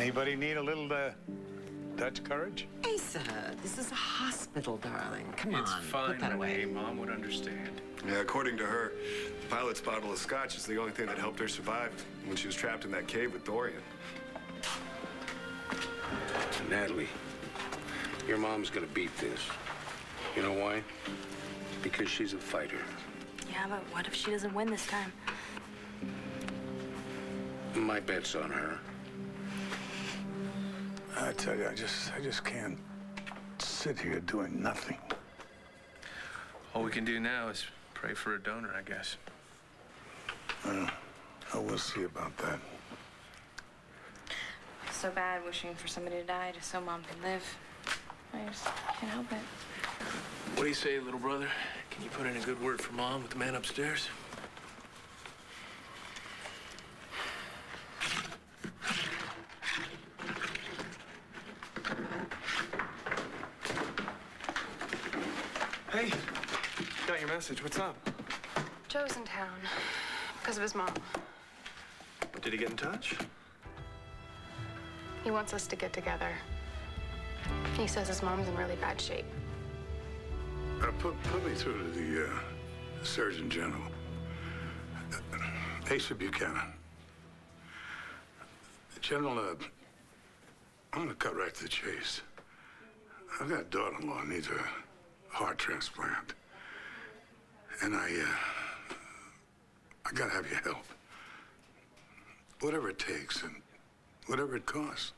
Anybody need a little Dutch courage? Asa, this is a hospital, darling. Come on, It's fine, put that away. Renee. Mom would understand. Yeah, according to her, the pilot's bottle of scotch is the only thing that helped her survive when she was trapped in that cave with Dorian. Natalie, your mom's gonna beat this. You know why? Because she's a fighter. Yeah, but what if she doesn't win this time? My bet's on her. I tell you, I just can't sit here doing nothing. All we can do now is pray for a donor, I guess. We'll see about that. So bad wishing for somebody to die just so Mom can live. I just can't help it. What do you say, little brother? Can you put in a good word for Mom with the man upstairs? Hey, got your message. What's up? Joe's in town because of his mom. Did he get in touch? He wants us to get together. He says his mom's in really bad shape. Put me through to the Surgeon General. Asa Buchanan. General, I'm gonna cut right to the chase. I've got a daughter-in-law who needs a heart transplant. And I gotta have your help. Whatever it takes and whatever it costs.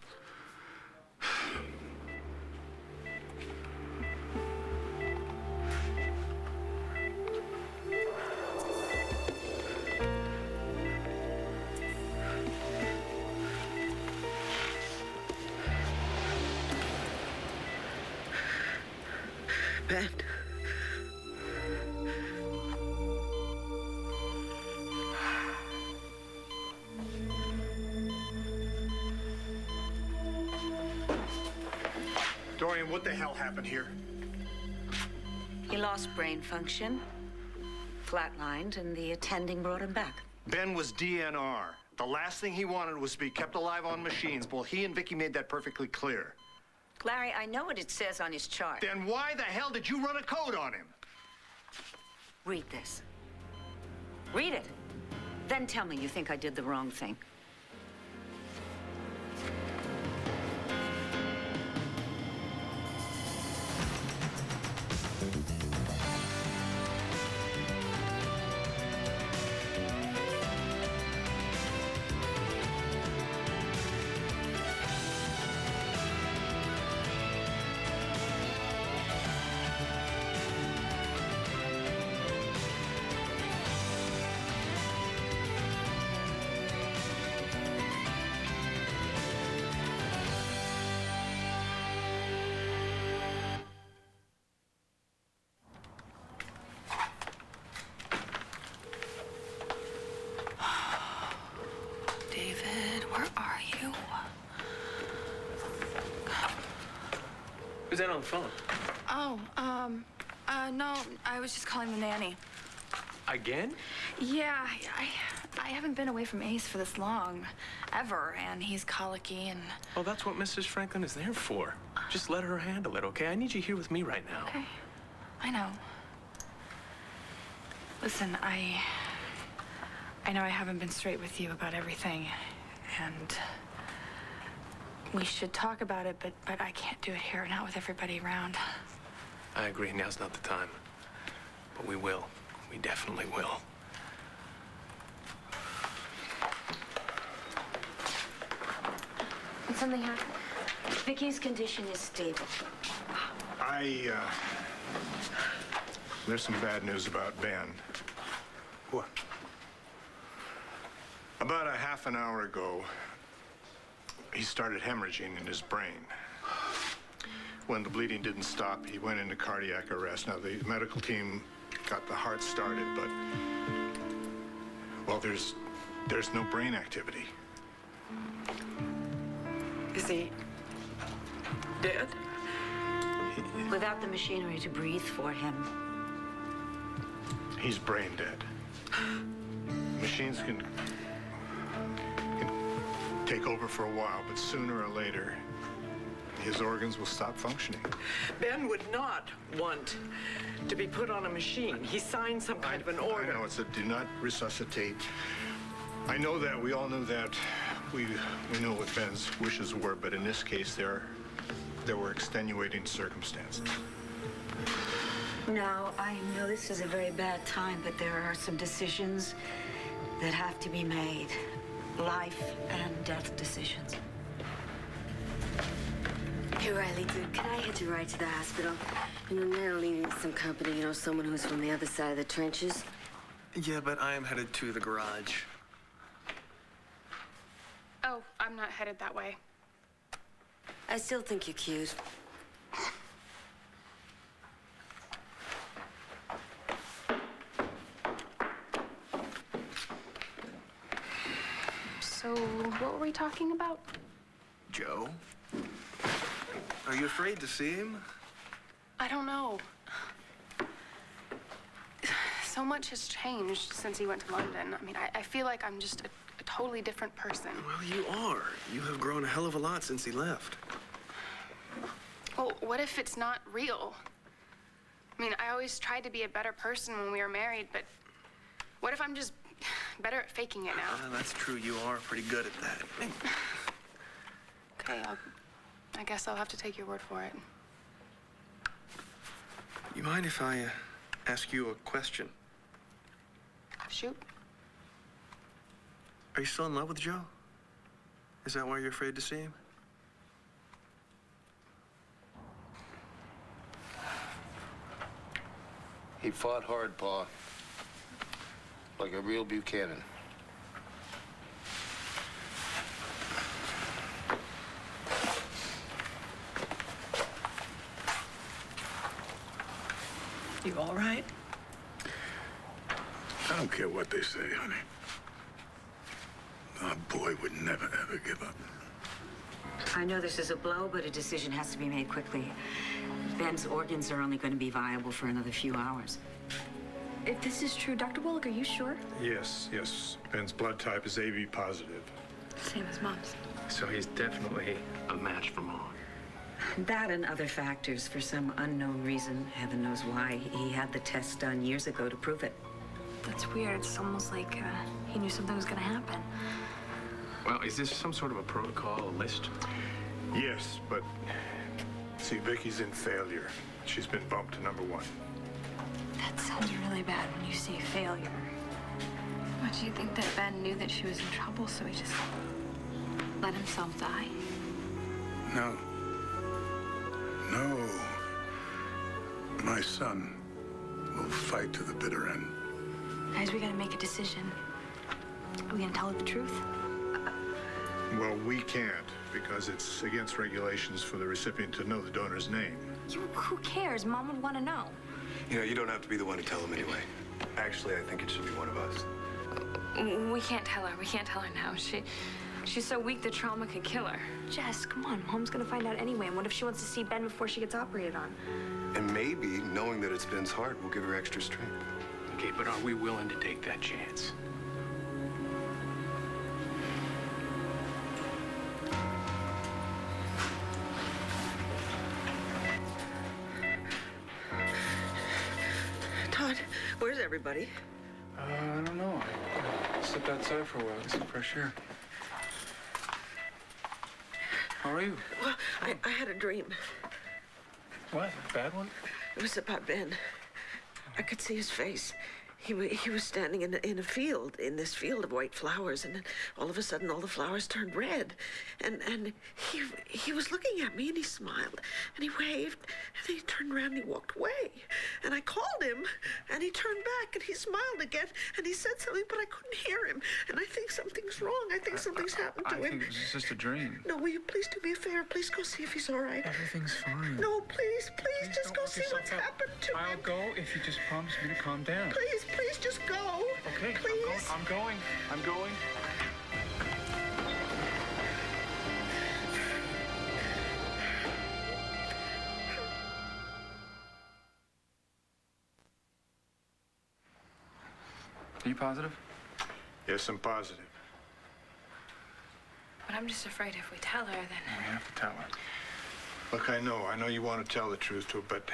Ben. Dorian, what the hell happened here? He lost brain function, flatlined, and the attending brought him back. Ben was DNR. The last thing he wanted was to be kept alive on machines. Well, he and Vicky made that perfectly clear. Larry, I know what it says on his chart. Then why the hell did you run a code on him? Read this. Read it. Then tell me you think I did the wrong thing. Who's that on the phone? Oh, no, I was just calling the nanny. Again? Yeah, I haven't been away from Ace for this long, ever, and he's colicky and... Well, that's what Mrs. Franklin is there for. Just let her handle it, okay? I need you here with me right now. Okay, I know. Listen, I know I haven't been straight with you about everything, and we should talk about it, but I can't do it here, not with everybody around. I agree, now's not the time. But we will. We definitely will. Did something happen? Vicky's condition is stable. There's some bad news about Ben. What? About a half an hour ago, he started hemorrhaging in his brain. When the bleeding didn't stop, he went into cardiac arrest. Now, the medical team got the heart started, but, well, there's no brain activity. Is he dead? Without the machinery to breathe for him. He's brain dead. Machines can take over for a while, but sooner or later, his organs will stop functioning. Ben would not want to be put on a machine. He signed some kind of an order. I know, it's a do not resuscitate. I know that. We all knew that. We know what Ben's wishes were, but in this case, there were extenuating circumstances. Now, I know this is a very bad time, but there are some decisions that have to be made. Life and death decisions. Hey, Riley, dude, can I head you right to the hospital? You know, Nana needs some company, you know, someone who's from the other side of the trenches. Yeah, but I am headed to the garage. Oh, I'm not headed that way. I still think you're cute. So, what were we talking about? Joe? Are you afraid to see him? I don't know. So much has changed since he went to London. I mean, I feel like I'm just a totally different person. Well, you are. You have grown a hell of a lot since he left. Well, what if it's not real? I mean, I always tried to be a better person when we were married, but what if I'm just better at faking it now? That's true. You are pretty good at that. Okay, I guess I'll have to take your word for it. You mind if I ask you a question? Shoot. Are you still in love with Joe? Is that why you're afraid to see him? He fought hard, Pa. Like a real Buchanan. You all right? I don't care what they say, honey. Our boy would never, ever give up. I know this is a blow, but a decision has to be made quickly. Ben's organs are only going to be viable for another few hours. If this is true, Dr. Bullock, are you sure? Yes. Ben's blood type is AB positive. Same as Mom's. So he's definitely a match for Mom. That and other factors, for some unknown reason, heaven knows why, he had the test done years ago to prove it. That's weird. It's almost like he knew something was gonna happen. Well, is this some sort of a protocol, a list? Yes, but see, Vicky's in failure. She's been bumped to number 1. That sounds really bad when you say failure. What, do you think that Ben knew that she was in trouble, so he just let himself die? No. No. My son will fight to the bitter end. Guys, we gotta make a decision. Are we gonna tell her the truth? Well, we can't, because it's against regulations for the recipient to know the donor's name. Who cares? Mom would want to know. You know, you don't have to be the one to tell him anyway. Actually, I think it should be one of us. We can't tell her. We can't tell her now. She's so weak the trauma could kill her. Jess, come on. Mom's gonna find out anyway. And what if she wants to see Ben before she gets operated on? And maybe, knowing that it's Ben's heart, will give her extra strength. Okay, but are we willing to take that chance? Todd, where's everybody? I don't know. I stepped outside for a while, get some fresh air. How are you? Well, I had a dream. What? A bad one? It was about Ben. I could see his face. He was standing in a field, in this field of white flowers, and then all of a sudden all the flowers turned red. And he was looking at me and he smiled and he waved and then he turned around and he walked away. And I called him and he turned back and he smiled again and he said something, but I couldn't hear him. And I think something's wrong. I think something's happened to him. I think it was just a dream. No, will you please do me a favor? Please go see if he's all right. Everything's fine. No, please just go see what's happened to him. I'll go if you just promise me to calm down. Please just go. Okay, Please. I'm going. Are you positive? Yes, I'm positive. What but I'm just afraid if we tell her, then... We have to tell her. Look, I know you want to tell the truth to her, but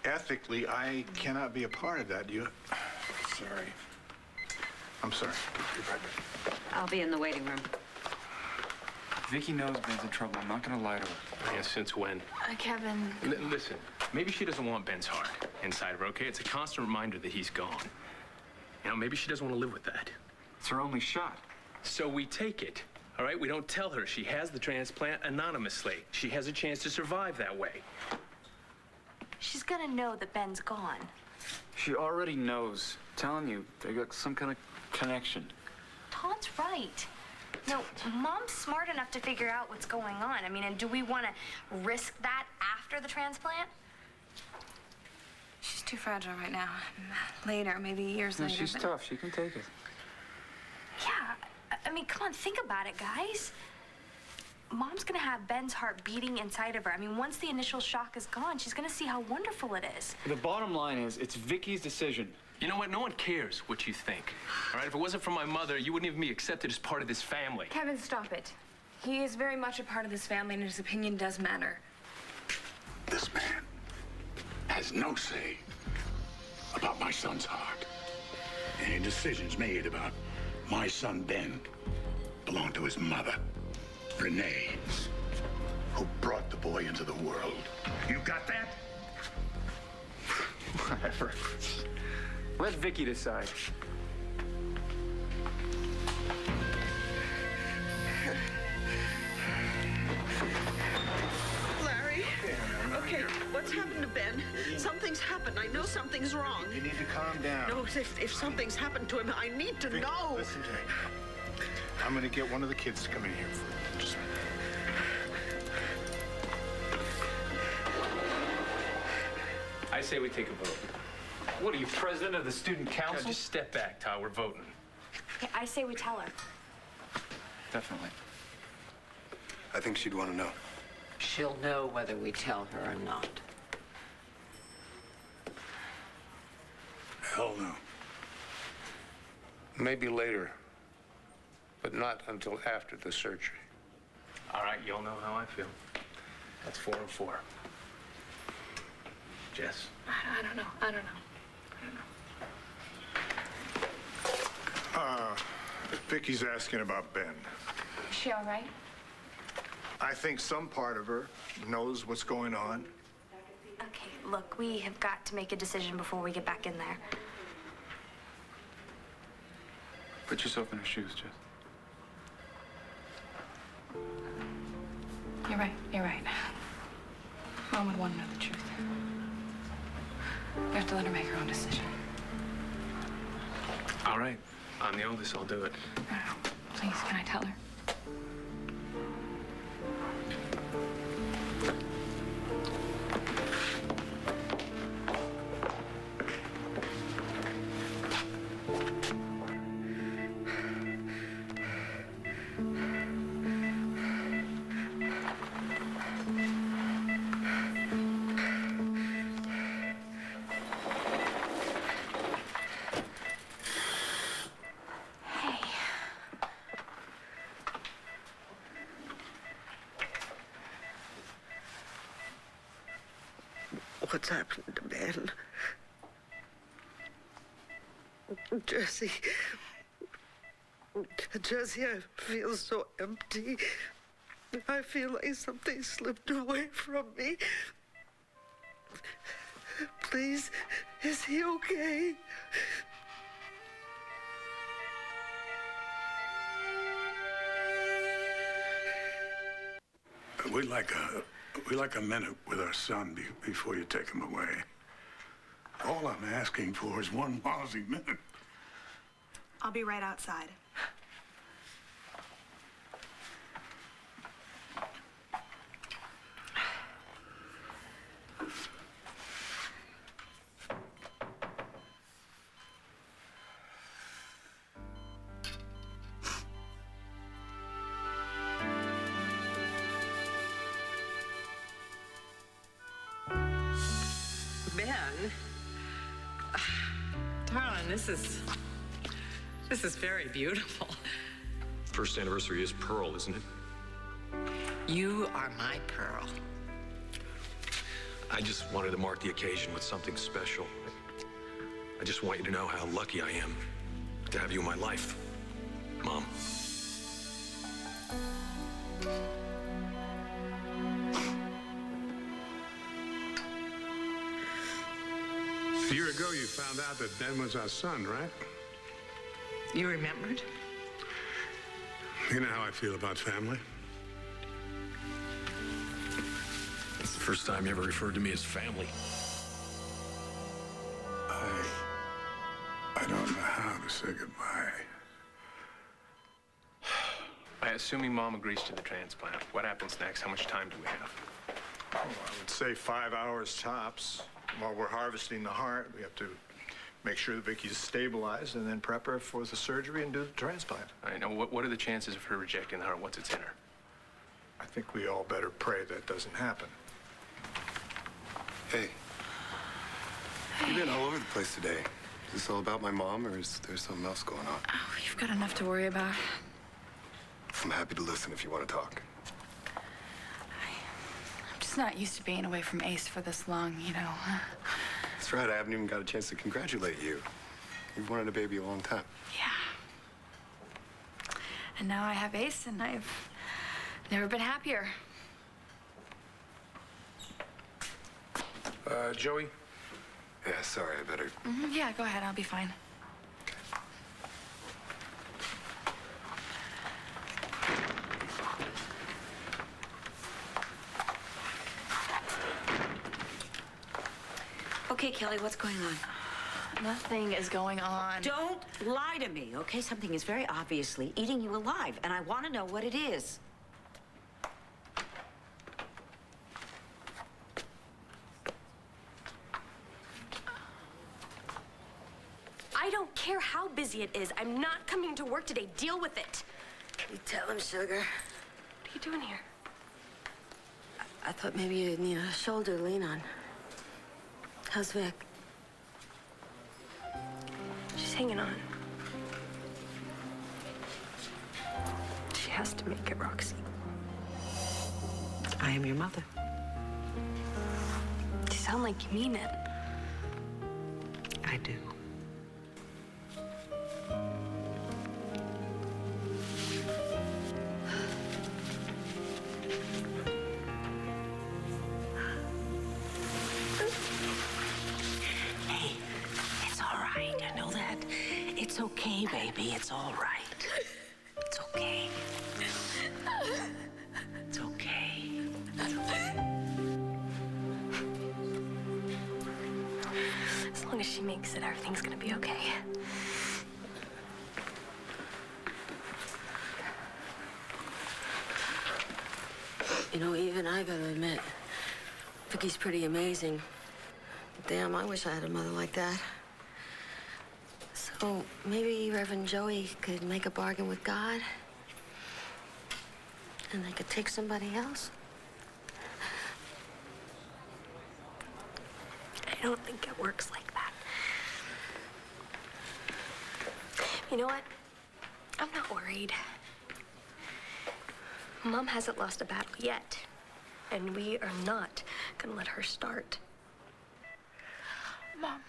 ethically, I cannot be a part of that. Sorry. I'm sorry. I'll be in the waiting room. Vicky knows Ben's in trouble. I'm not gonna lie to her. Yeah, since when? Kevin... Listen, maybe she doesn't want Ben's heart inside of her, okay? It's a constant reminder that he's gone. You know, maybe she doesn't want to live with that. It's her only shot. So we take it, all right? We don't tell her she has the transplant anonymously. She has a chance to survive that way. She's gonna know that Ben's gone. She already knows. I'm telling you, they got some kind of connection. Todd's right. No, Mom's smart enough to figure out what's going on. I mean, and do we want to risk that after the transplant? She's too fragile right now. Later, maybe years No, later. she's tough. She can take it. Yeah. I mean, come on, think about it, guys. Mom's gonna have Ben's heart beating inside of her. I mean, once the initial shock is gone, she's gonna see how wonderful it is. The bottom line is, it's Vicky's decision. You know what? No one cares what you think. All right? If it wasn't for my mother, you wouldn't even be accepted as part of this family. Kevin, stop it. He is very much a part of this family, and his opinion does matter. This man has no say about my son's heart. Any decisions made about my son, Ben, belong to his mother, Renee, who brought the boy into the world. You got that? Whatever. Let Vicky decide. Larry? Okay, what's happened to Ben? Something's happened. I know something's wrong. You need to calm down. No, if something's happened to him, I need to know. Listen to me. I'm going to get one of the kids to come in here for just a minute. I say we take a vote. What are you, president of the student council? Now, just step back, Todd. We're voting. Okay, I say we tell her. Definitely. I think she'd want to know. She'll know whether we tell her or not. Hell no. Maybe later, but not until after the surgery. All right, you'll know how I feel. That's 4 and 4. Jess? I don't know. Vicky's asking about Ben. Is she all right? I think some part of her knows what's going on. Okay, look, we have got to make a decision before we get back in there. Put yourself in her shoes, Jess. You're right. Mom would want to know the truth. We have to let her make her own decision. All right. I'm the oldest. I'll do it. No, please, can I tell her? What's happened to Ben? Jesse, I feel so empty. I feel like something slipped away from me. Please, is he okay? We'd like a minute with our son before you take him away. All I'm asking for is one lousy minute. I'll be right outside. Ben? Darling, this is very beautiful. First anniversary is Pearl, isn't it? You are my pearl. I just wanted to mark the occasion with something special. I just want you to know how lucky I am to have you in my life, Mom. A year ago, you found out that Ben was our son, right? You remembered? You know how I feel about family. It's the first time you ever referred to me as family. I don't know how to say goodbye. Assuming Mom agrees to the transplant, what happens next? How much time do we have? Oh, I would say 5 hours tops. While we're harvesting the heart, we have to make sure that Vicky's stabilized and then prep her for the surgery and do the transplant. I know. What are the chances of her rejecting the heart once it's in her? I think we all better pray that doesn't happen. Hey. You've been all over the place today. Is this all about my mom, or is there something else going on? Oh, you've got enough to worry about. I'm happy to listen if you want to talk. I'm just not used to being away from Ace for this long, you know. That's right, I haven't even got a chance to congratulate you. You've wanted a baby a long time. Yeah. And now I have Ace, and I've never been happier. Joey? Yeah, sorry, I better... Yeah, go ahead. I'll be fine. Okay, Kelly, what's going on? Nothing is going on. Don't lie to me, okay? Something is very obviously eating you alive, and I want to know what it is. I don't care how busy it is. I'm not coming to work today. Deal with it. You tell him, sugar. What are you doing here? I thought maybe you'd need a shoulder to lean on. How's Vic? She's hanging on. She has to make it, Roxy. I am your mother. You sound like you mean it. I do. Hey, it's all right. I know that. It's okay, baby. It's all right. It's okay. It's okay. As long as she makes it, everything's gonna be okay. You know, even I gotta admit, Vicky's pretty amazing. Damn, I wish I had a mother like that. So maybe Reverend Joey could make a bargain with God, and they could take somebody else. I don't think it works like that. You know what? I'm not worried. Mom hasn't lost a battle yet, and we are not gonna let her start. Mom,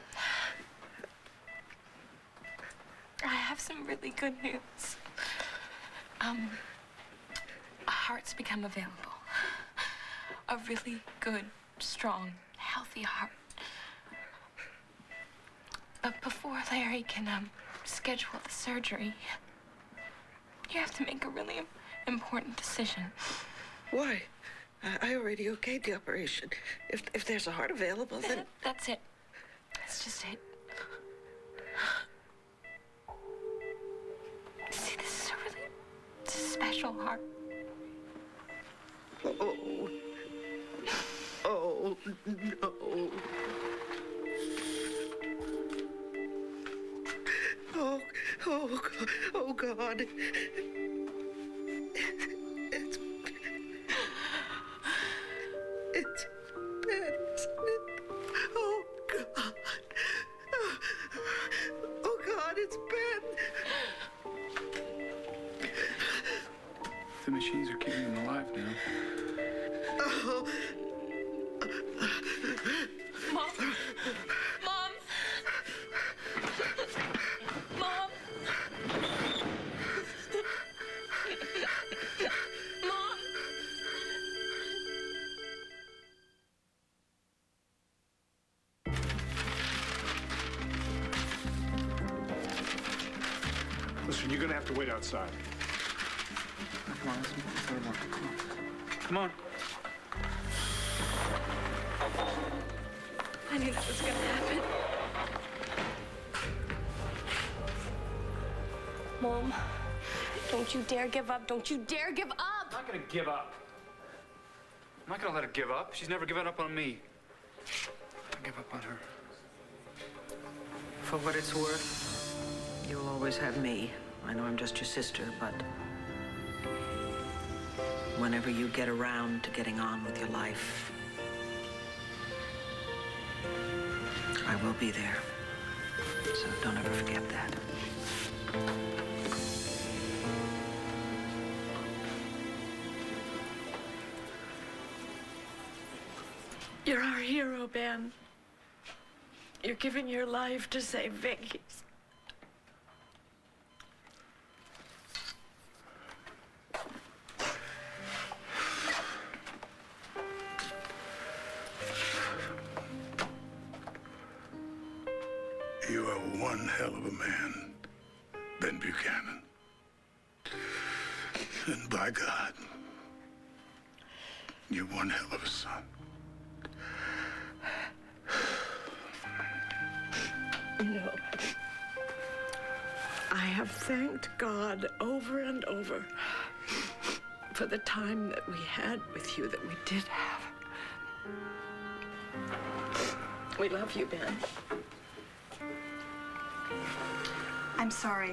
I have some really good news. A heart's become available. A really good, strong, healthy heart. But before Larry can schedule the surgery, you have to make a really important decision. Why? I already okayed the operation. If there's a heart available, then... That's it. That's just it. See, this is a really special heart. Oh. Oh, no. Oh, God. It's bad, isn't it? Oh, God. Oh, God, it's Ben. The machines are keeping him alive now. Oh. Mom! Mom! Mom! Mom! Listen, you're gonna have to wait outside. Come on, let's move. Come on. Come on. I knew that was gonna happen. Mom, don't you dare give up. Don't you dare give up. I'm not gonna give up. I'm not gonna let her give up. She's never given up on me. I'll give up on her. For what it's worth, you'll always have me. I know I'm just your sister, but whenever you get around to getting on with your life, I will be there. So don't ever forget that. You're our hero, Ben. You're giving your life to save Vicky's. You are one hell of a man, Ben Buchanan. And by God, you're one hell of a son. You know, I have thanked God over and over for the time that we had with you, that we did have. We love you, Ben. I'm sorry.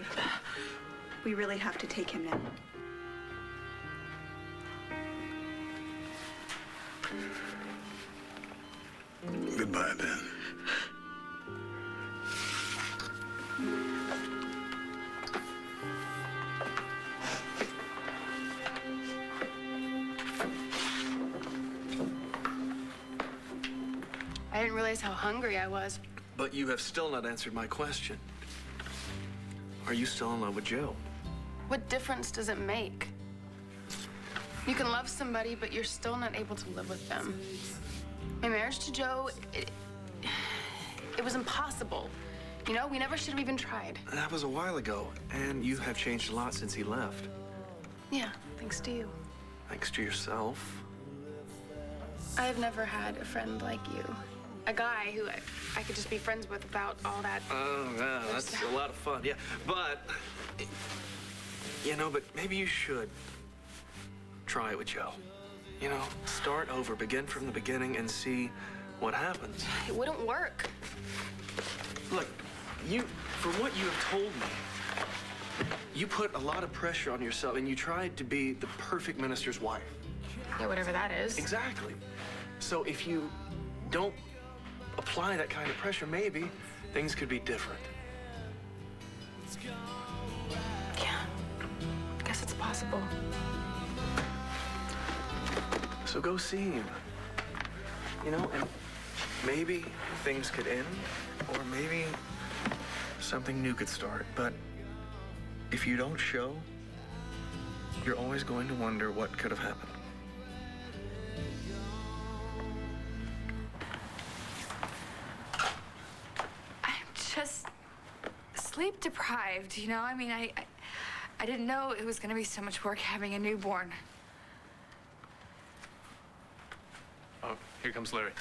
We really have to take him now. Goodbye, Ben. I didn't realize how hungry I was. But you have still not answered my question. Are you still in love with Joe? What difference does it make? You can love somebody, but you're still not able to live with them. My marriage to Joe, it was impossible. You know, we never should have even tried. That was a while ago, and you have changed a lot since he left. Yeah, thanks to you. Thanks to yourself. I have never had a friend like you. A guy who I could just be friends with without all that. Oh, yeah, that's a lot of fun, yeah. But, you know, but maybe you should try it with Joe. You know, start over, begin from the beginning, and see what happens. It wouldn't work. Look, from what you have told me, you put a lot of pressure on yourself, and you tried to be the perfect minister's wife. Yeah, whatever that is. Exactly. So if you don't apply that kind of pressure, maybe things could be different. Yeah, I guess it's possible. So go see him. You know, and maybe things could end, or maybe something new could start. But if you don't show, you're always going to wonder what could have happened. Just sleep deprived, you know? I mean, I didn't know it was gonna be so much work having a newborn. Oh, here comes Larry.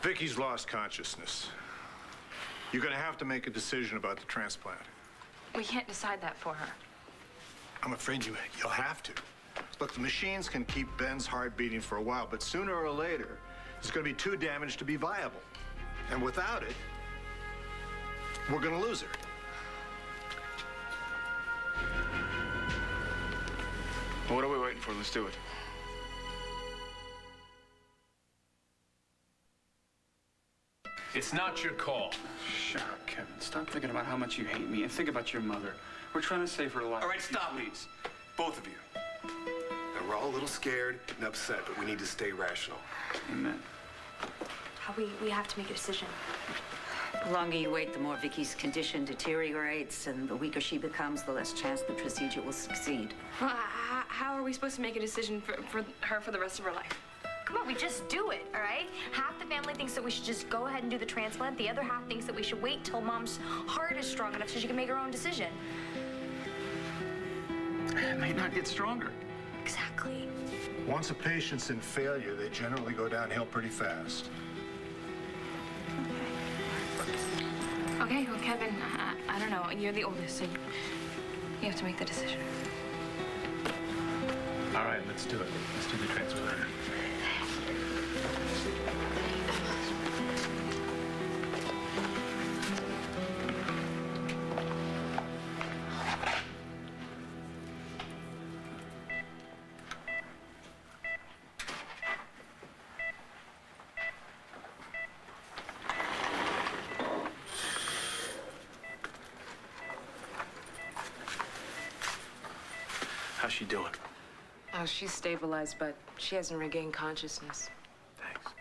Vicky's lost consciousness. You're gonna have to make a decision about the transplant. We can't decide that for her. I'm afraid you'll have to. Look, the machines can keep Ben's heart beating for a while, but sooner or later, it's going to be too damaged to be viable. And without it, we're going to lose her. What are we waiting for? Let's do it. It's not your call. Shut up, Kevin. Stop thinking about how much you hate me and think about your mother. We're trying to save her life. All right, stop, please. Both of you. Now, we're all a little scared and upset, but we need to stay rational. Amen. We have to make a decision. The longer you wait, the more Vicky's condition deteriorates, and the weaker she becomes, the less chance the procedure will succeed. Well, how are we supposed to make a decision for her for the rest of her life? Come on, we just do it, all right? Half the family thinks that we should just go ahead and do the transplant. The other half thinks that we should wait till Mom's heart is strong enough so she can make her own decision. It may not get stronger. Exactly. Once a patient's in failure, they generally go downhill pretty fast. Okay, well, Kevin, I don't know. You're the oldest, so you have to make the decision. All right, let's do it. Let's do the transplant. How's she doing? Oh, she's stabilized, but she hasn't regained consciousness. Thanks.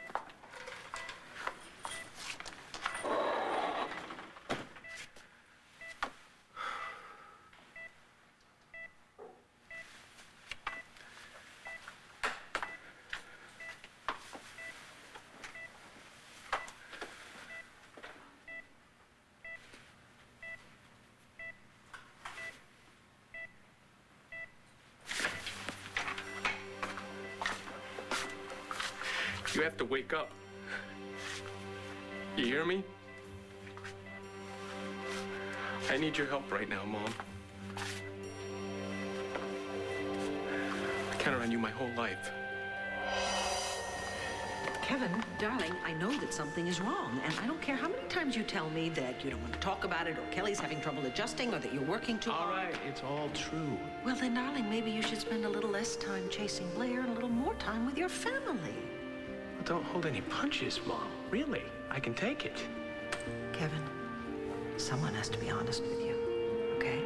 You have to wake up. You hear me? I need your help right now, Mom. I counted on you my whole life. Kevin, darling, I know that something is wrong, and I don't care how many times you tell me that you don't want to talk about it, or Kelly's having trouble adjusting, or that you're working too hard. All right, it's all true. Well, then, darling, maybe you should spend a little less time chasing Blair and a little more time with your family. Well, don't hold any punches, Mom. Really, I can take it. Kevin, someone has to be honest with you, okay?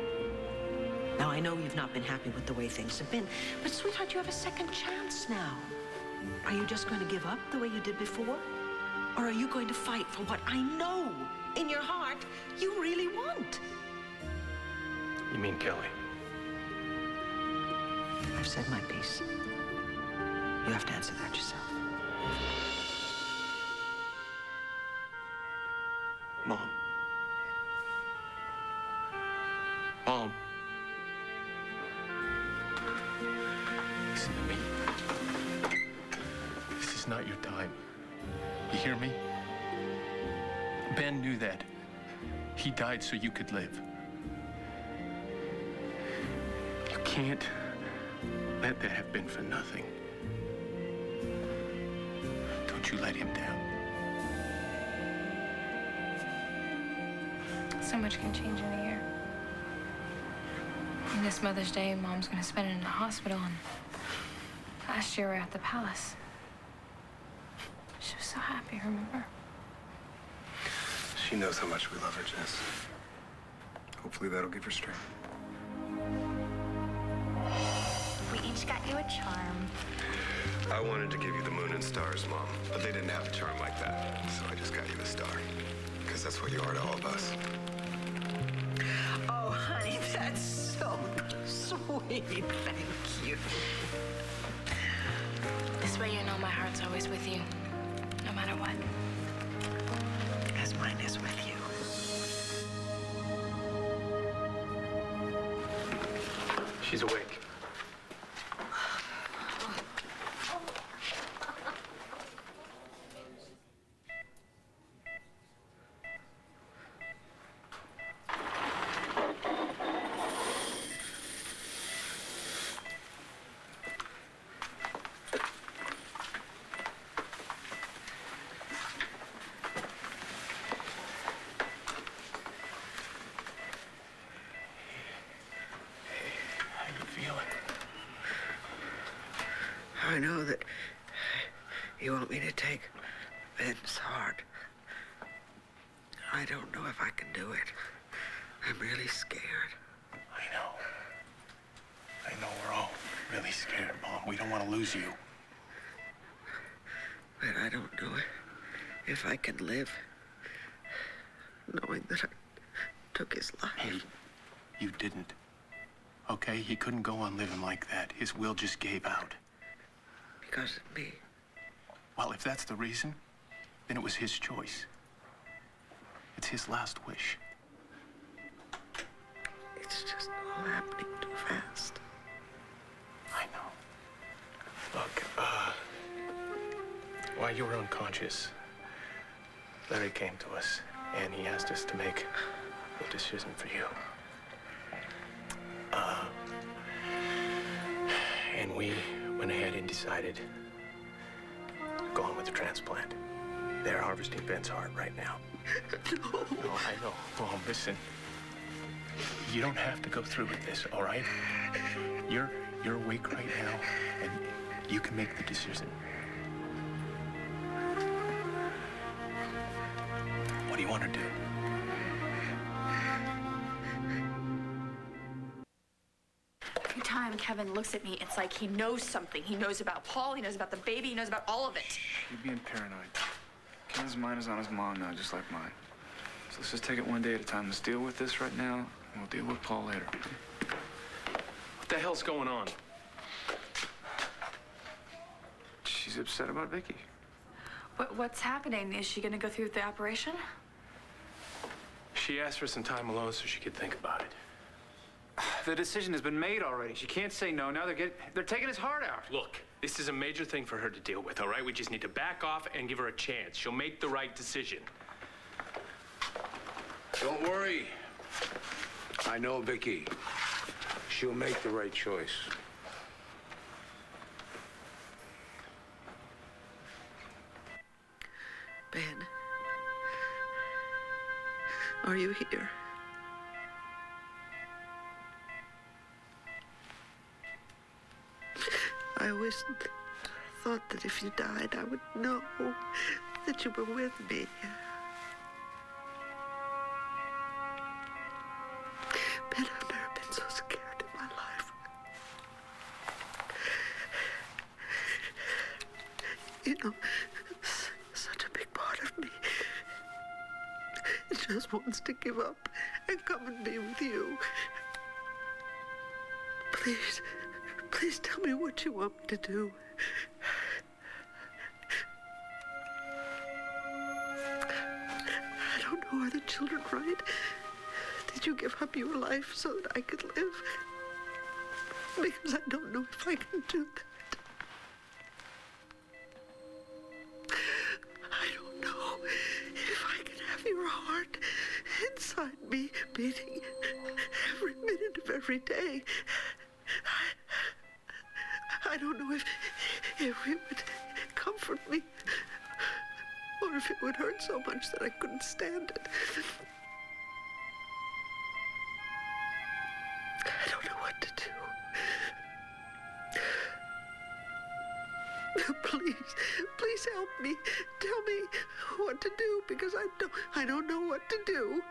Now, I know you've not been happy with the way things have been, but, sweetheart, you have a second chance now. Are you just going to give up the way you did before? Or are you going to fight for what I know in your heart you really want? You mean Kelly? I've said my piece. You have to answer that yourself. Mom. Mom. Listen to me. This is not your time. You hear me? Ben knew that. He died so you could live. You can't let that have been for nothing. Don't you let him down. So much can change in a year. And this Mother's Day, Mom's gonna spend it in the hospital, and last year we were at the palace. She was so happy, remember? She knows how much we love her, Jess. Hopefully that'll give her strength. We each got you a charm. I wanted to give you the moon and stars, Mom, but they didn't have a charm like that. So I just got you a star. Because that's what you are to all of us. Oh, honey, that's so sweet. Thank you. This way you know my heart's always with you, no matter what. As mine is with you. She's awake. I know that you want me to take Ben's heart, I don't know if I can do it. I'm really scared. I know. I know we're all really scared, Mom. We don't want to lose you. But I don't know if I can live knowing that I took his life. Hey, you didn't. Okay? He couldn't go on living like that. His will just gave out. Because of me. Well, if that's the reason, then it was his choice. It's his last wish. It's just all happening too fast. I know. Look, while you were unconscious, Larry came to us, and he asked us to make a decision for you. And we went ahead and decided to go on with the transplant. They're harvesting Ben's heart right now. No. No, I know. Mom, listen. You don't have to go through with this, all right? You're awake right now, and you can make the decision. What do you want to do? Every time Kevin looks at me, it's like he knows something. He knows about Paul, he knows about the baby, he knows about all of it. You're being paranoid. Kevin's mind is on his mom now, just like mine. So let's just take it one day at a time. Let's deal with this right now, and we'll deal with Paul later. What the hell's going on? She's upset about Vicky. What's happening? Is she gonna go through with the operation? She asked for some time alone so she could think about it. The decision has been made already. She can't say no. Now they're taking his heart out. Look, this is a major thing for her to deal with, all right? We just need to back off and give her a chance. She'll make the right decision. Don't worry. I know Vicky. She'll make the right choice. Ben, are you here? I always thought that if you died, I would know that you were with me. Ben, I've never been so scared in my life. You know, such a big part of me just wants to give up and come and be with you. Please, please tell me what you want me to do. I don't know, are the children right? Did you give up your life so that I could live? Because I don't know if I can do that. I don't know if I can have your heart inside me beating every minute of every day. I don't know if it would comfort me or if it would hurt so much that I couldn't stand it. I don't know what to do. Please help me. Tell me what to do because I don't know what to do.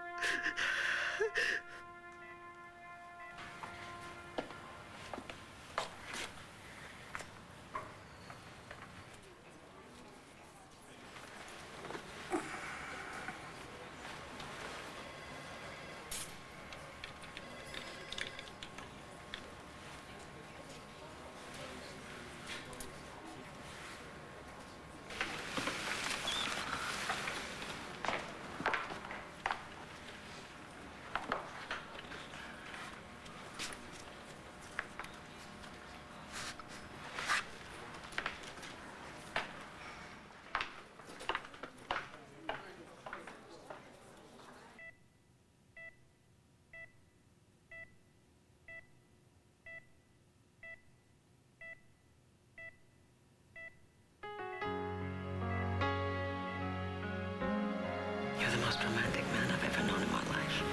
You're the most romantic man I've ever known in my life.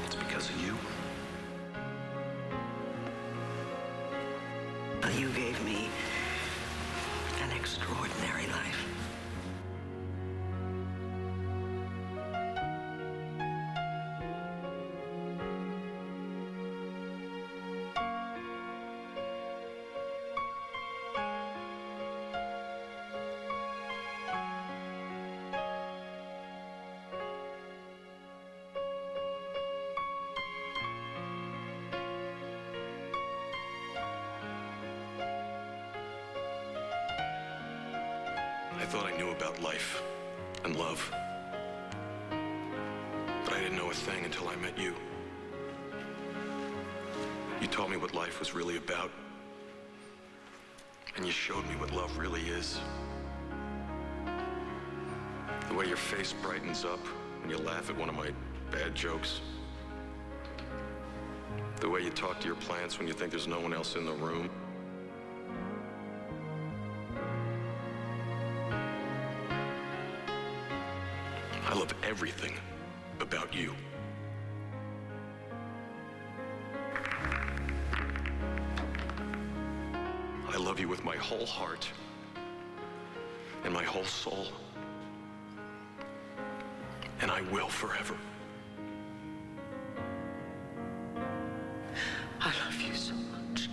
It's because of you. You gave me an extraordinary life. thought I knew about life and love. But I didn't know a thing until I met you. You taught me what life was really about. And you showed me what love really is. The way your face brightens up when you laugh at one of my bad jokes. The way you talk to your plants when you think there's no one else in the room. I love everything about you. I love you with my whole heart and my whole soul. And I will forever. I love you so much.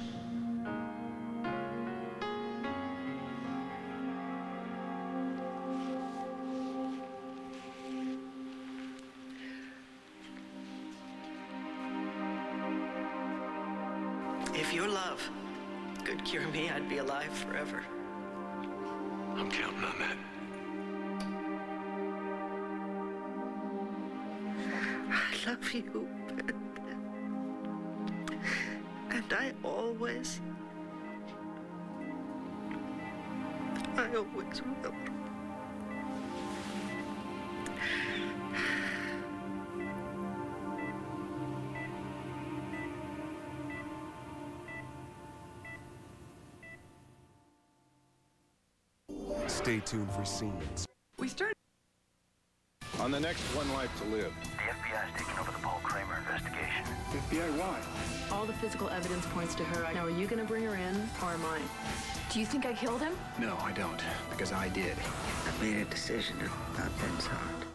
If your love could cure me, I'd be alive forever. I'm counting on that. I love you. And I always will. Stay tuned for scenes. We started. On the next One Life to Live. The FBI's taking over the Paul Kramer investigation. FBI, why? All the physical evidence points to her. Now, are you gonna bring her in, or am I? Do you think I killed him? No, I don't, because I did. I've made a decision about Ben's heart.